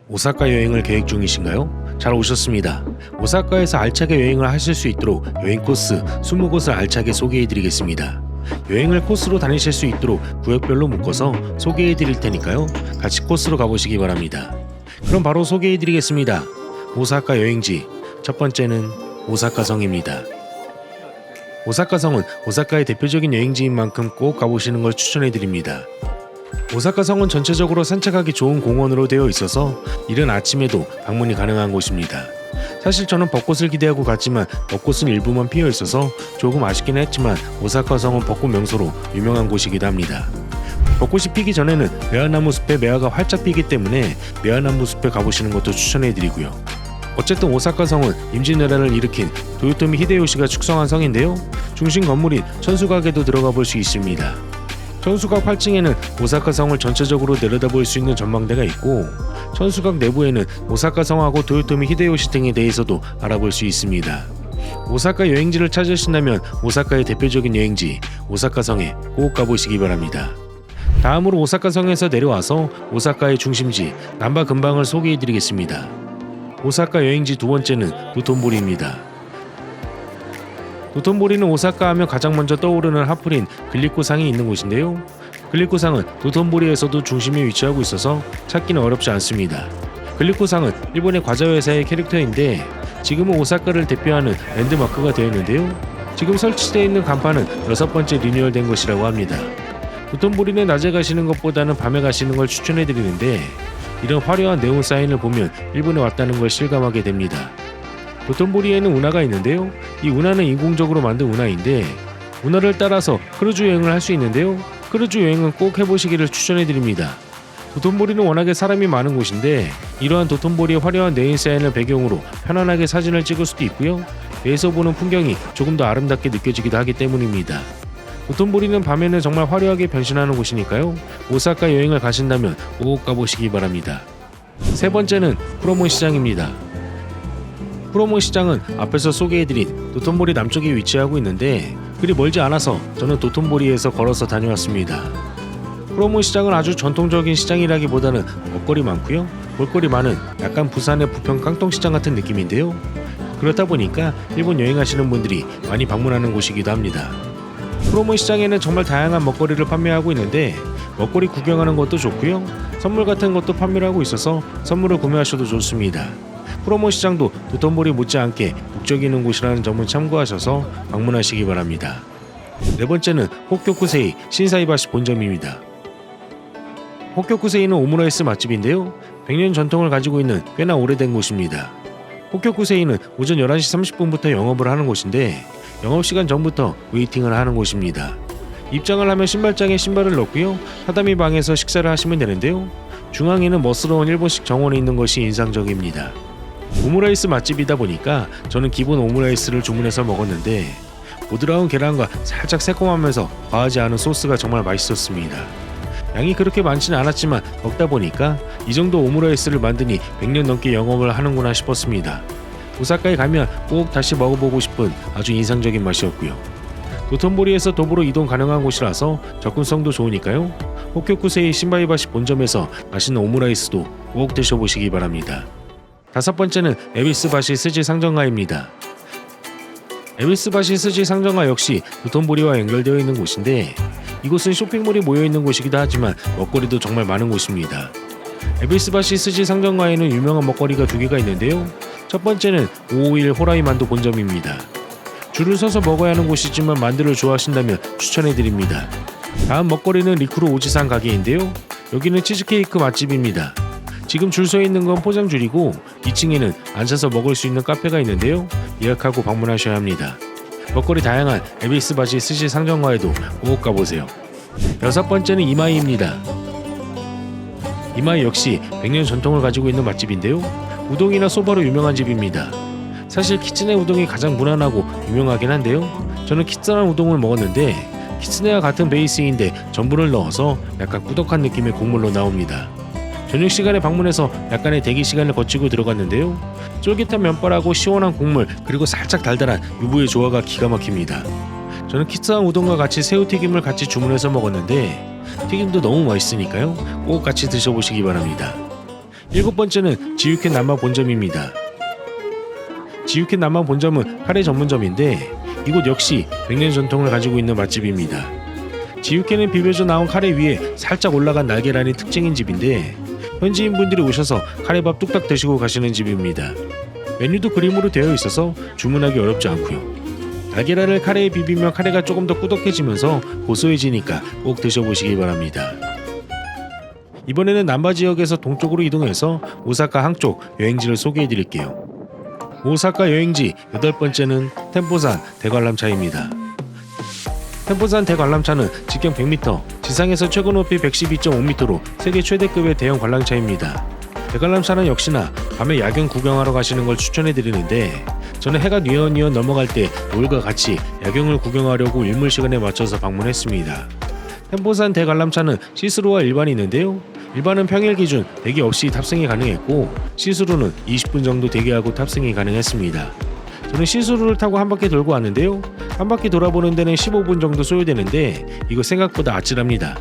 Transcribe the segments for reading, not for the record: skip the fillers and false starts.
오사카 여행을 계획 중이신가요? 잘 오셨습니다. 오사카에서 알차게 여행을 하실 수 있도록 여행 코스 20곳을 알차게 소개해드리겠습니다. 여행을 코스로 다니실 수 있도록 구역별로 묶어서 소개해드릴 테니까요. 같이 코스로 가보시기 바랍니다. 그럼 바로 소개해드리겠습니다. 오사카 여행지 첫 번째는 오사카성입니다. 오사카성은 오사카의 대표적인 여행지인 만큼 꼭 가보시는 걸 추천해드립니다. 오사카성은 전체적으로 산책하기 좋은 공원으로 되어 있어서 이른 아침에도 방문이 가능한 곳입니다. 사실 저는 벚꽃을 기대하고 갔지만 벚꽃은 일부만 피어 있어서 조금 아쉽긴 했지만 오사카성은 벚꽃 명소로 유명한 곳이기도 합니다. 벚꽃이 피기 전에는 매화나무 숲에 매화가 활짝 피기 때문에 매화나무 숲에 가보시는 것도 추천해드리고요. 어쨌든 오사카성은 임진왜란을 일으킨 도요토미 히데요시가 축성한 성인데요. 중심 건물인 천수각에도 들어가 볼 수 있습니다. 천수각 8층에는 오사카성을 전체적으로 내려다볼 수 있는 전망대가 있고 천수각 내부에는 오사카성하고 도요토미 히데요시 등에 대해서도 알아볼 수 있습니다. 오사카 여행지를 찾으신다면 오사카의 대표적인 여행지 오사카성에 꼭 가보시기 바랍니다. 다음으로 오사카성에서 내려와서 오사카의 중심지 남바 근방을 소개해드리겠습니다. 오사카 여행지 두 번째는 도톤보리입니다. 도톤보리는 오사카 하면 가장 먼저 떠오르는 핫플인 글리코상이 있는 곳인데요. 글리코상은 도톤보리에서도 중심에 위치하고 있어서 찾기는 어렵지 않습니다. 글리코상은 일본의 과자회사의 캐릭터인데 지금은 오사카를 대표하는 랜드마크가 되어 있는데요. 지금 설치되어 있는 간판은 6번째 리뉴얼된 것이라고 합니다. 도톤보리는 낮에 가시는 것보다는 밤에 가시는 걸 추천해드리는데 이런 화려한 네온 사인을 보면 일본에 왔다는 걸 실감하게 됩니다. 도톤보리에는 운하가 있는데요. 이 운하는 인공적으로 만든 운하인데 운하를 따라서 크루즈 여행을 할 수 있는데요. 크루즈 여행은 꼭 해보시기를 추천해드립니다. 도톤보리는 워낙에 사람이 많은 곳인데 이러한 도톤보리의 화려한 네온 사인을 배경으로 편안하게 사진을 찍을 수도 있고요. 배에서 보는 풍경이 조금 더 아름답게 느껴지기도 하기 때문입니다. 도톤보리는 밤에는 정말 화려하게 변신하는 곳이니까요. 오사카 여행을 가신다면 꼭 가보시기 바랍니다. 세 번째는 쿠로몬 시장입니다. 쿠로몬 시장은 앞에서 소개해드린 도톤보리 남쪽에 위치하고 있는데 그리 멀지 않아서 저는 도톤보리에서 걸어서 다녀왔습니다. 쿠로몬 시장은 아주 전통적인 시장이라기보다는 먹거리 많고요. 볼거리 많은 약간 부산의 부평 깡통시장 같은 느낌인데요. 그렇다 보니까 일본 여행하시는 분들이 많이 방문하는 곳이기도 합니다. 쿠로몬 시장에는 정말 다양한 먹거리를 판매하고 있는데 먹거리 구경하는 것도 좋고요. 선물 같은 것도 판매를 하고 있어서 선물을 구매하셔도 좋습니다. 쿠로몬 시장도 도톤보리 못지않게 북적이는 곳이라는 점을 참고하셔서 방문하시기 바랍니다. 네 번째는 호쿄쿠세이 신사이바시 본점입니다. 호쿄쿠세이는 오므라이스 맛집인데요. 100년 전통을 가지고 있는 꽤나 오래된 곳입니다. 호쿄쿠세이는 오전 11시 30분부터 영업을 하는 곳인데 영업시간 전부터 웨이팅을 하는 곳입니다. 입장을 하면 신발장에 신발을 넣고요. 타다미 방에서 식사를 하시면 되는데요. 중앙에는 멋스러운 일본식 정원이 있는 것이 인상적입니다. 오므라이스 맛집이다 보니까 저는 기본 오므라이스를 주문해서 먹었는데 보드라운 계란과 살짝 새콤하면서 과하지 않은 소스가 정말 맛있었습니다. 양이 그렇게 많지는 않았지만 먹다 보니까 이 정도 오므라이스를 만드니 100년 넘게 영업을 하는구나 싶었습니다. 오사카에 가면 꼭 다시 먹어보고 싶은 아주 인상적인 맛이었고요. 도톤보리에서 도보로 이동 가능한 곳이라서 접근성도 좋으니까요. 호쿄쿠세이 신바이바시 본점에서 맛있는 오므라이스도 꼭 드셔보시기 바랍니다. 다섯 번째는 에비스바시 스지 상점가입니다. 에비스바시 스지 상점가 역시 도톤보리와 연결되어 있는 곳인데 이곳은 쇼핑몰이 모여있는 곳이기도 하지만 먹거리도 정말 많은 곳입니다. 에비스바시 스지 상점가에는 유명한 먹거리가 두 개가 있는데요. 첫 번째는 551 호라이 만두 본점입니다. 줄을 서서 먹어야 하는 곳이지만 만두를 좋아하신다면 추천해드립니다. 다음 먹거리는 리쿠르 오지산 가게인데요. 여기는 치즈케이크 맛집입니다. 지금 줄 서 있는 건 포장줄이고 2층에는 앉아서 먹을 수 있는 카페가 있는데요. 예약하고 방문하셔야 합니다. 먹거리 다양한 에비스바시 스시 상점가에도 꼭 가보세요. 여섯 번째는 이마이입니다. 이마이 역시 100년 전통을 가지고 있는 맛집인데요. 우동이나 소바로 유명한 집입니다. 사실 키츠네 우동이 가장 무난하고 유명하긴 한데요. 저는 키츠한 우동을 먹었는데 키츠네와 같은 베이스인데 전분을 넣어서 약간 꾸덕한 느낌의 국물로 나옵니다. 저녁 시간에 방문해서 약간의 대기 시간을 거치고 들어갔는데요. 쫄깃한 면발하고 시원한 국물 그리고 살짝 달달한 유부의 조화가 기가 막힙니다. 저는 키츠한 우동과 같이 새우튀김을 같이 주문해서 먹었는데 튀김도 너무 맛있으니까요. 꼭 같이 드셔보시기 바랍니다. 7번째는 지유켄 남마 본점입니다. 지유켄 남마 본점은 카레 전문점인데 이곳 역시 100년 전통을 가지고 있는 맛집입니다. 지유켄은 비벼져 나온 카레 위에 살짝 올라간 날계란이 특징인 집인데 현지인분들이 오셔서 카레밥 뚝딱 드시고 가시는 집입니다. 메뉴도 그림으로 되어 있어서 주문하기 어렵지 않고요. 날계란을 카레에 비비면 카레가 조금 더 꾸덕해지면서 고소해지니까 꼭 드셔보시기 바랍니다. 이번에는 남바 지역에서 동쪽으로 이동해서 오사카 항쪽 여행지를 소개해드릴게요. 오사카 여행지 8번째는 템포산 대관람차입니다. 템포산 대관람차는 직경 100m, 지상에서 최고 높이 112.5m로 세계 최대급의 대형 관람차입니다. 대관람차는 역시나 밤에 야경 구경하러 가시는 걸 추천해드리는데 저는 해가 뉘엿뉘엿 넘어갈 때 노을과 같이 야경을 구경하려고 일몰 시간에 맞춰서 방문했습니다. 템포산 대관람차는 시스루와 일반이 있는데요. 일반은 평일 기준 대기 없이 탑승이 가능했고 시스루는 20분 정도 대기하고 탑승이 가능했습니다. 저는 시스루를 타고 한 바퀴 돌고 왔는데요. 한 바퀴 돌아보는 데는 15분 정도 소요되는데 이거 생각보다 아찔합니다.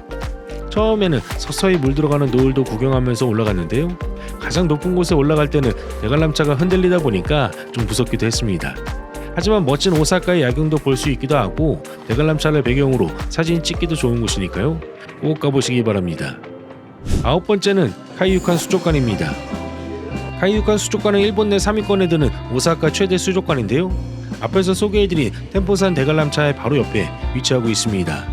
처음에는 서서히 물 들어가는 노을도 구경하면서 올라갔는데요. 가장 높은 곳에 올라갈 때는 대관람차가 흔들리다 보니까 좀 무섭기도 했습니다. 하지만 멋진 오사카의 야경도 볼 수 있기도 하고 대관람차를 배경으로 사진 찍기도 좋은 곳이니까요. 꼭 가보시기 바랍니다. 9번째는 카이유칸 수족관입니다. 카이유칸 수족관은 일본 내 3위권에 드는 오사카 최대 수족관인데요. 앞에서 소개해드린 템포산 대관람차의 바로 옆에 위치하고 있습니다.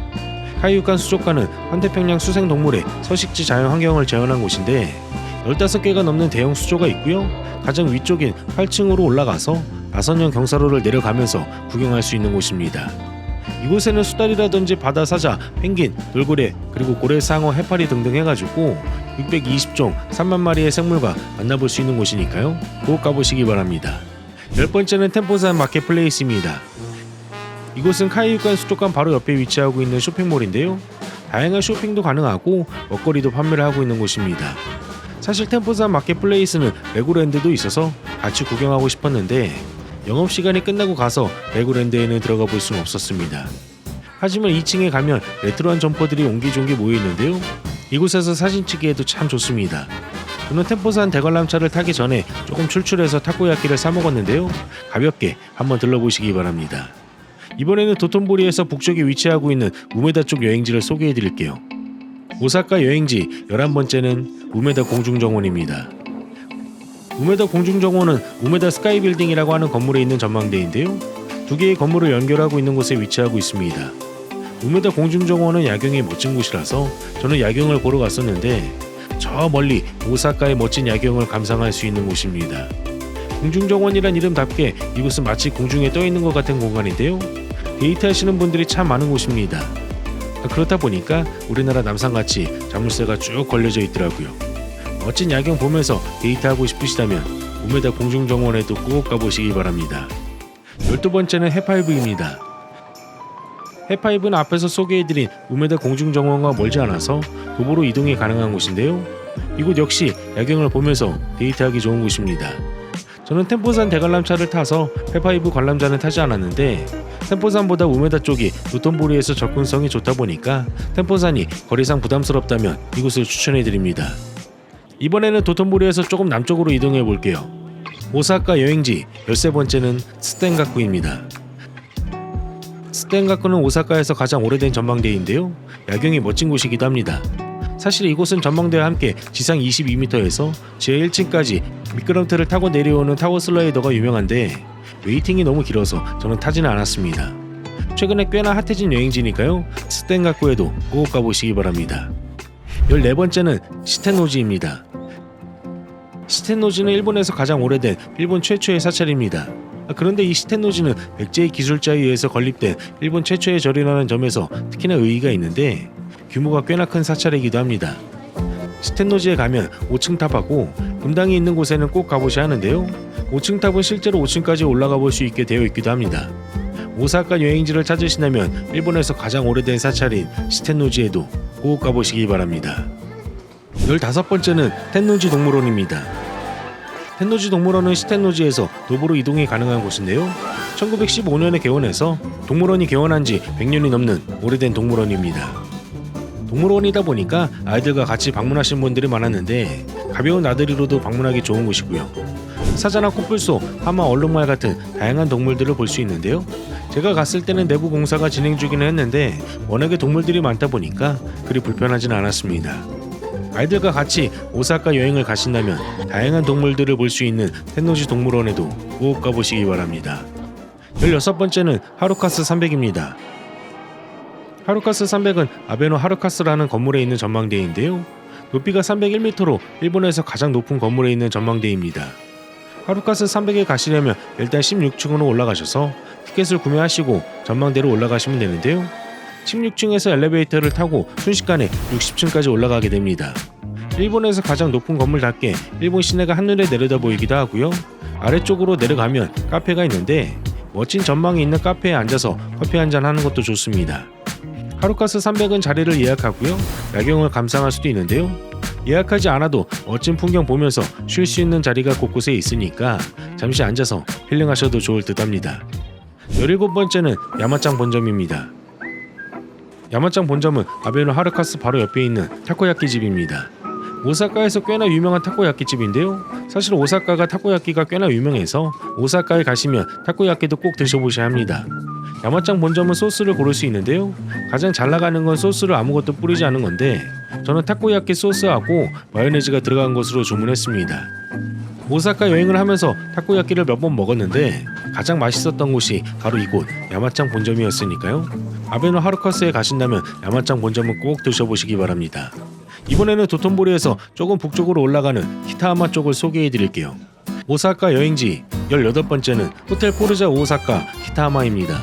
카이유칸 수족관은 환태평양 수생동물의 서식지 자연환경을 재현한 곳인데 15개가 넘는 대형 수조가 있고요. 가장 위쪽인 8층으로 올라가서 나선형 경사로를 내려가면서 구경할 수 있는 곳입니다. 이곳에는 수달이라든지 바다사자, 펭귄, 돌고래, 그리고 고래, 상어, 해파리 등등 해가지고 620종 3만 마리의 생물과 만나볼 수 있는 곳이니까요. 꼭 가보시기 바랍니다. 10번째는 템포산 마켓플레이스입니다. 이곳은 카이유칸 수족관 바로 옆에 위치하고 있는 쇼핑몰인데요. 다양한 쇼핑도 가능하고 먹거리도 판매를 하고 있는 곳입니다. 사실 템포산 마켓플레이스는 레고랜드도 있어서 같이 구경하고 싶었는데 영업시간이 끝나고 가서 레고랜드에는 들어가 볼 수는 없었습니다. 하지만 2층에 가면 레트로한 점퍼들이 옹기종기 모여있는데요. 이곳에서 사진 찍기에도 참 좋습니다. 저는 템포산 대관람차를 타기 전에 조금 출출해서 타코야키를 사 먹었는데요. 가볍게 한번 들러보시기 바랍니다. 이번에는 도톤보리에서 북쪽에 위치하고 있는 우메다 쪽 여행지를 소개해드릴게요. 오사카 여행지 11번째는 우메다 공중정원입니다. 우메다 공중정원은 우메다 스카이빌딩이라고 하는 건물에 있는 전망대인데요. 두 개의 건물을 연결하고 있는 곳에 위치하고 있습니다. 우메다 공중정원은 야경이 멋진 곳이라서 저는 야경을 보러 갔었는데 저 멀리 오사카의 멋진 야경을 감상할 수 있는 곳입니다. 공중정원이란 이름답게 이곳은 마치 공중에 떠 있는 것 같은 공간인데요. 데이트하시는 분들이 참 많은 곳입니다. 그렇다 보니까 우리나라 남산같이 자물쇠가 쭉 걸려져 있더라고요. 멋진 야경 보면서 데이트하고 싶으시다면 우메다 공중정원에도 꼭 가보시기 바랍니다. 12번째는 해파이브입니다. 해파이브는 앞에서 소개해드린 우메다 공중정원과 멀지 않아서 도보로 이동이 가능한 곳인데요. 이곳 역시 야경을 보면서 데이트하기 좋은 곳입니다. 저는 템포산 대관람차를 타서 해파이브 관람차는 타지 않았는데 템포산보다 우메다 쪽이 도톤보리에서 접근성이 좋다 보니까 템포산이 거리상 부담스럽다면 이곳을 추천해드립니다. 이번에는 도톤보리에서 조금 남쪽으로 이동해 볼게요. 오사카 여행지 13번째는 스텐가쿠입니다. 스텐가쿠는 오사카에서 가장 오래된 전망대인데요. 야경이 멋진 곳이기도 합니다. 사실 이곳은 전망대와 함께 지상 22m에서 지하 1층까지 미끄럼틀을 타고 내려오는 타워 슬라이더가 유명한데 웨이팅이 너무 길어서 저는 타지는 않았습니다. 최근에 꽤나 핫해진 여행지니까요. 스텐가쿠에도 꼭 가보시기 바랍니다. 14번째는 시텐노지입니다. 시텐노지는 일본에서 가장 오래된 일본 최초의 사찰입니다. 그런데 이 시텐노지는 백제의 기술자에 의해서 건립된 일본 최초의 절이라는 점에서 특히나 의의가 있는데 규모가 꽤나 큰 사찰이기도 합니다. 시텐노지에 가면 5층 탑하고 금당이 있는 곳에는 꼭 가보셔야 하는데요. 5층 탑은 실제로 5층까지 올라가 볼 수 있게 되어 있기도 합니다. 오사카 여행지를 찾으신다면 일본에서 가장 오래된 사찰인 시텐노지에도 꼭 가보시기 바랍니다. 15번째는 텐노지 동물원입니다. 텐노지 동물원은 시텐노지에서 도보로 이동이 가능한 곳인데요. 1915년에 개원해서 동물원이 개원한 지 100년이 넘는 오래된 동물원입니다. 동물원이다 보니까 아이들과 같이 방문하신 분들이 많았는데 가벼운 나들이로도 방문하기 좋은 곳이고요. 사자나 코뿔소, 하마, 얼룩말 같은 다양한 동물들을 볼 수 있는데요. 제가 갔을 때는 내부 공사가 진행 중이긴 했는데 워낙에 동물들이 많다 보니까 그리 불편하진 않았습니다. 아이들과 같이 오사카 여행을 가신다면 다양한 동물들을 볼 수 있는 텐노지 동물원에도 꼭 가보시기 바랍니다. 16번째는 하루카스 300입니다. 하루카스 300은 아베노 하루카스라는 건물에 있는 전망대인데요. 높이가 301m로 일본에서 가장 높은 건물에 있는 전망대입니다. 하루카스 300에 가시려면 일단 16층으로 올라가셔서 티켓을 구매하시고 전망대로 올라가시면 되는데요. 16층에서 엘리베이터를 타고 순식간에 60층까지 올라가게 됩니다. 일본에서 가장 높은 건물답게 일본 시내가 한눈에 내려다 보이기도 하고요. 아래쪽으로 내려가면 카페가 있는데 멋진 전망이 있는 카페에 앉아서 커피 한잔 하는 것도 좋습니다. 하루카스 300은 자리를 예약하고요. 야경을 감상할 수도 있는데요. 예약하지 않아도 멋진 풍경 보면서 쉴 수 있는 자리가 곳곳에 있으니까 잠시 앉아서 힐링하셔도 좋을 듯합니다. 17번째는 야마짱 본점입니다. 야마짱 본점은 아베노 하루카스 바로 옆에 있는 타코야끼 집입니다. 오사카에서 꽤나 유명한 타코야끼 집인데요. 사실 오사카가 타코야끼가 꽤나 유명해서 오사카에 가시면 타코야끼도 꼭 드셔보셔야 합니다. 야마짱 본점은 소스를 고를 수 있는데요. 가장 잘 나가는 건 소스를 아무것도 뿌리지 않은 건데 저는 타코야끼 소스하고 마요네즈가 들어간 것으로 주문했습니다. 오사카 여행을 하면서 타코야끼를 몇 번 먹었는데 가장 맛있었던 곳이 바로 이곳 야마짱 본점이었으니까요. 아베노 하루카스에 가신다면 야마짱 본점은 꼭 드셔보시기 바랍니다. 이번에는 도톤보리에서 조금 북쪽으로 올라가는 키타하마 쪽을 소개해 드릴게요. 오사카 여행지 18번째는 호텔 포르자 오사카 키타하마입니다.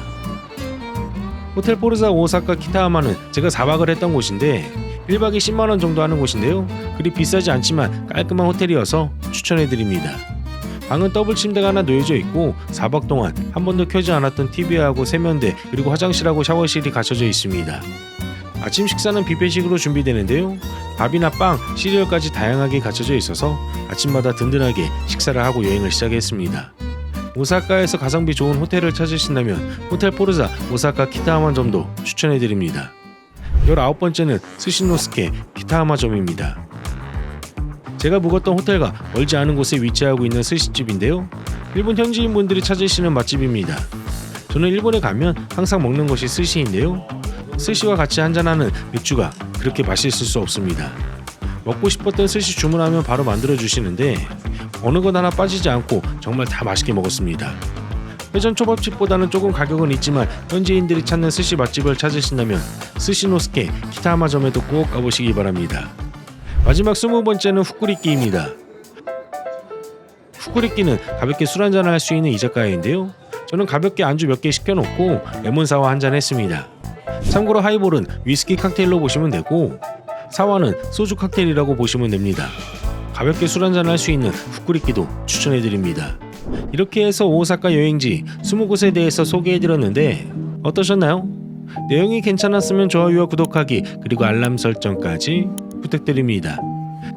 호텔 포르자 오사카 키타하마는 제가 4박을 했던 곳인데 1박이 10만원 정도 하는 곳인데요. 그리 비싸지 않지만 깔끔한 호텔이어서 추천해드립니다. 방은 더블 침대가 하나 놓여져 있고 4박 동안 한 번도 켜지 않았던 TV하고 세면대 그리고 화장실하고 샤워실이 갖춰져 있습니다. 아침 식사는 뷔페식으로 준비되는데요. 밥이나 빵, 시리얼까지 다양하게 갖춰져 있어서 아침마다 든든하게 식사를 하고 여행을 시작했습니다. 오사카에서 가성비 좋은 호텔을 찾으신다면 호텔 포르자 오사카 키타하마점도 추천해드립니다. 19번째는 스시노스케 키타하마점입니다. 제가 묵었던 호텔과 멀지 않은 곳에 위치하고 있는 스시집인데요. 일본 현지인분들이 찾으시는 맛집입니다. 저는 일본에 가면 항상 먹는 것이 스시인데요. 스시와 같이 한잔하는 맥주가 그렇게 맛있을 수 없습니다. 먹고 싶었던 스시 주문하면 바로 만들어주시는데 어느 것 하나 빠지지 않고 정말 다 맛있게 먹었습니다. 회전 초밥집보다는 조금 가격은 있지만 현지인들이 찾는 스시 맛집을 찾으신다면 스시노스케 키타하마점에도 꼭 가보시기 바랍니다. 마지막 20번째는 후쿠리끼입니다. 후쿠리끼는 가볍게 술 한잔을 할 수 있는 이자카야인데요. 저는 가볍게 안주 몇 개 시켜놓고 레몬사와 한잔 했습니다. 참고로 하이볼은 위스키 칵테일로 보시면 되고 사와는 소주 칵테일이라고 보시면 됩니다. 가볍게 술 한잔 할 수 있는 후쿠리끼도 추천해드립니다. 이렇게 해서 오사카 여행지 20곳에 대해서 소개해드렸는데 어떠셨나요? 내용이 괜찮았으면 좋아요와 구독하기 그리고 알람 설정까지 부탁드립니다.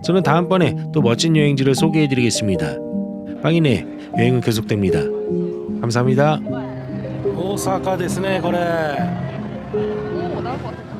저는 다음번에 또 멋진 여행지를 소개해드리겠습니다. 빵이네 여행은 계속됩니다. 감사합니다. 오사카 ですねこれ。おお、なるほど。